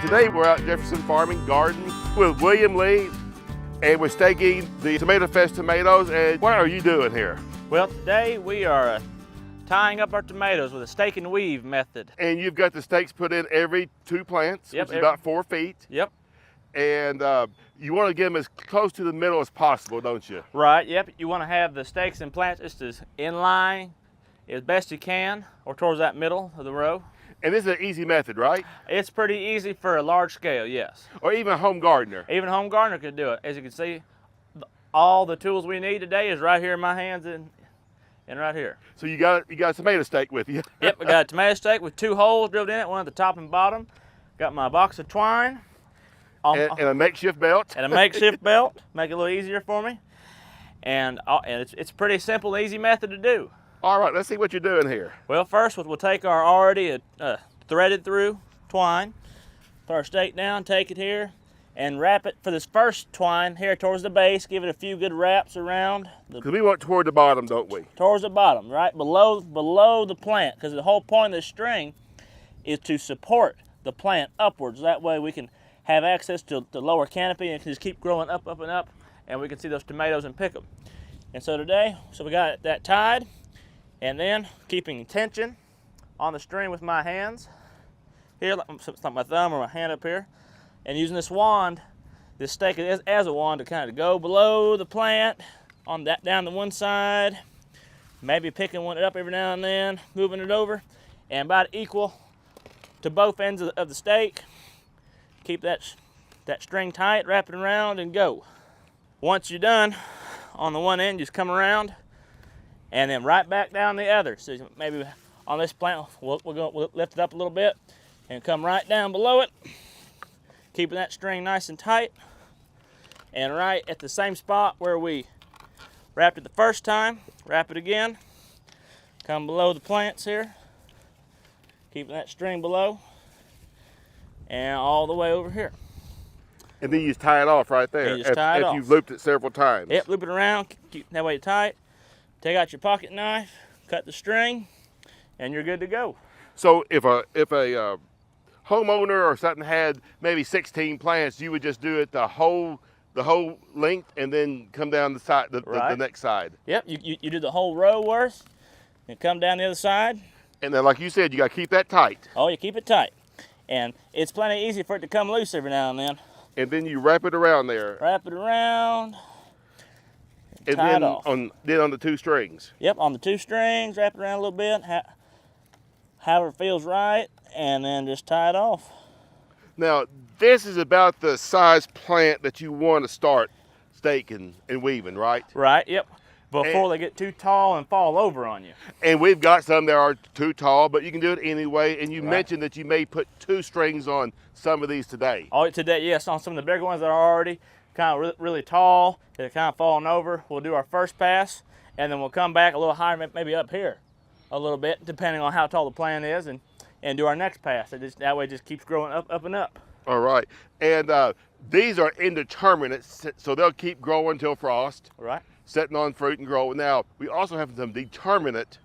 Today we're out Jefferson Farming Garden with William Lee, and we're staking the Tomato Fest tomatoes. And what are you doing here? Well, today we are tying up our tomatoes with a stake and weave method. And you've got the stakes put in every 2 plants, Yep, which is about 4 feet. Yep. And you want to get them as close to the middle as possible, don't you? Right, yep. You want to have the stakes and plants just as in line as best you can, or towards that middle of the row. And this is an easy method, right? It's pretty easy for a large scale, yes. Or even a home gardener. Even a home gardener could do it. As you can see, all the tools we need today is right here in my hands and right here. So you got a tomato stake with you. Yep, I got a tomato stake with 2 holes drilled in it, one at the top and bottom. Got my box of twine. And a makeshift belt. And a makeshift belt, make it a little easier for me. And it's a pretty simple and easy method to do. All right, let's see what you're doing here. Well, first we'll take our already threaded through twine, put our stake down, take it here, and wrap it for this first twine here towards the base. Give it a few good wraps around. Because we want toward the bottom, don't we? Towards the bottom, right below the plant. Because the whole point of this string is to support the plant upwards. That way we can have access to the lower canopy and just keep growing up, up, and up, and we can see those tomatoes and pick them. And so today, we got that tied. And then keeping tension on the string with my hands, here, like my thumb or my hand up here, and using this wand, this stake as a wand to kind of go below the plant, on that down to one side, maybe picking one up every now and then, moving it over, and about equal to both ends of the stake. Keep that string tight, wrap it around, and go. Once you're done on the one end, just come around, and then right back down the other. So maybe on this plant, we'll lift it up a little bit and come right down below it, keeping that string nice and tight. And right at the same spot where we wrapped it the first time, wrap it again, come below the plants here, keeping that string below, and all the way over here. And then you just tie it off right there. You just tie it off. If you've looped it several times. Yep, loop it around, keep that way tight. Take out your pocket knife, cut the string, and you're good to go. So if a homeowner or something had maybe 16 plants, you would just do it the whole length and then come down the side, the next side. Yep, you do the whole row worth and come down the other side. And then, like you said, you got to keep that tight. Oh, you keep it tight. And it's plenty easy for it to come loose every now and then. And then you wrap it around there. Wrap it around. And tie then it off. on the 2 strings. Yep, on the 2 strings, wrap it around a little bit, however it feels right, and then just tie it off. Now, this is about the size plant that you want to start staking and weaving, right? Right, yep. Before they get too tall and fall over on you. And we've got some that are too tall, but you can do it anyway. And you mentioned that you may put 2 strings on some of these today. Oh, today, yes, on some of the bigger ones that are already kind of really tall, they're kind of falling over. We'll do our first pass, and then we'll come back a little higher, maybe up here a little bit, depending on how tall the plant is, and do our next pass. That way it just keeps growing up, up, and up. All right. And these are indeterminate, so they'll keep growing till frost. Right. Setting on fruit and growing. Now, we also have some determinate,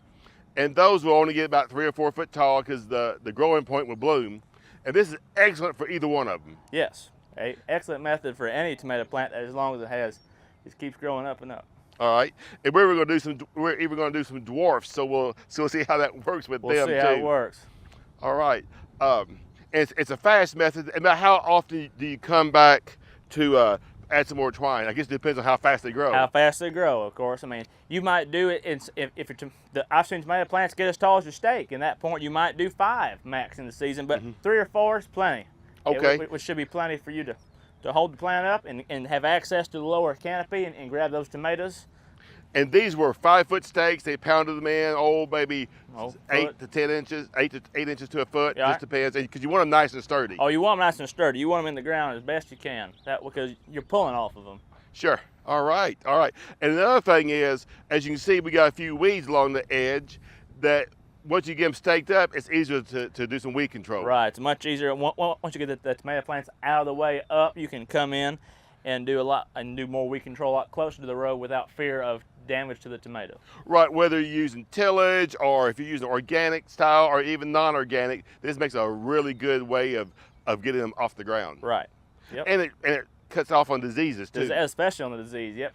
and those will only get about 3 or 4 foot tall because the growing point will bloom. And this is excellent for either one of them. Yes. An excellent method for any tomato plant, as long as it just keeps growing up and up. All right, and we're even going to do some dwarfs, so we'll see how that works with them too. We'll see how it works. All right, and it's a fast method. And how often do you come back to add some more twine? I guess it depends on how fast they grow. How fast they grow, of course. I mean, you might do it if I've seen tomato plants get as tall as your stake. And that point, you might do 5 max in the season, but 3 or 4 is plenty. Okay. It should be plenty for you to hold the plant up and have access to the lower canopy and grab those tomatoes. And these were 5-foot stakes. They pounded them in, maybe 8 to 10 inches, 8 inches to a foot. Just depends, because you want them nice and sturdy. Oh, you want them nice and sturdy. You want them in the ground as best you can, because you're pulling off of them. Sure. All right. All right. And another thing is, as you can see, we got a few weeds along the edge that once you get them staked up, it's easier to do some weed control. Right. It's much easier. Once you get the tomato plants out of the way up, you can come in and do more weed control a lot closer to the row without fear of damage to the tomato. Right, whether you're using tillage or if you're using organic style or even non-organic, this makes a really good way of of getting them off the ground. Right. Yep. And it cuts off on diseases too. Especially on the disease. Yep.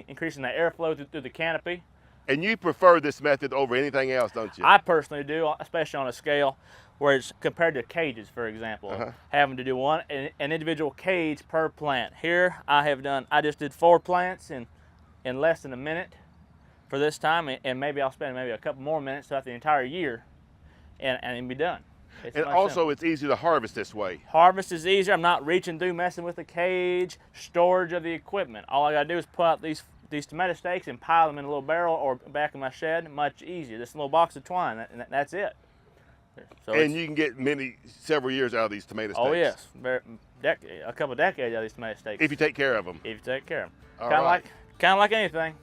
Increasing the airflow through the canopy. And you prefer this method over anything else, don't you? I personally do, especially on a scale where it's compared to cages, for example, having to do an individual cage per plant. Here I just did 4 plants in less than a minute for this time, and maybe I'll spend maybe a couple more minutes throughout the entire year and be done. And also it's easier to harvest this way. Harvest is easier. I'm not reaching through messing with the cage, storage of the equipment. All I gotta do is pull out these tomato stakes and pile them in a little barrel or back in my shed. Much easier. This little box of twine, that's it. So and you can get several years out of these tomato stakes. Oh yes, a couple decades out of these tomato stakes. If you take care of them. If you take care of them. Kind of like anything.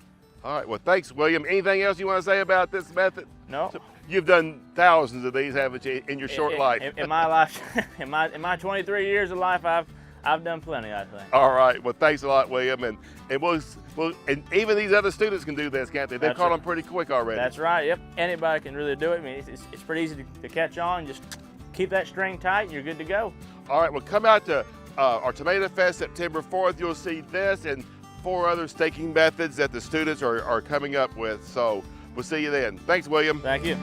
All right. Well, thanks, William. Anything else you want to say about this method? No. So you've done thousands of these, haven't you, in your short life? In my life, in my 23 years of life, I've done plenty, I think. All right. Well, thanks a lot, William. And and even these other students can do this, can't they? They've caught on pretty quick already. That's right. Yep. Anybody can really do it. I mean, it's pretty easy to catch on. Just keep that string tight, and you're good to go. All right. Well, come out to our Tomato Fest September 4th. You'll see this and 4 other staking methods that the students are coming up with. So we'll see you then. Thanks, William. Thank you.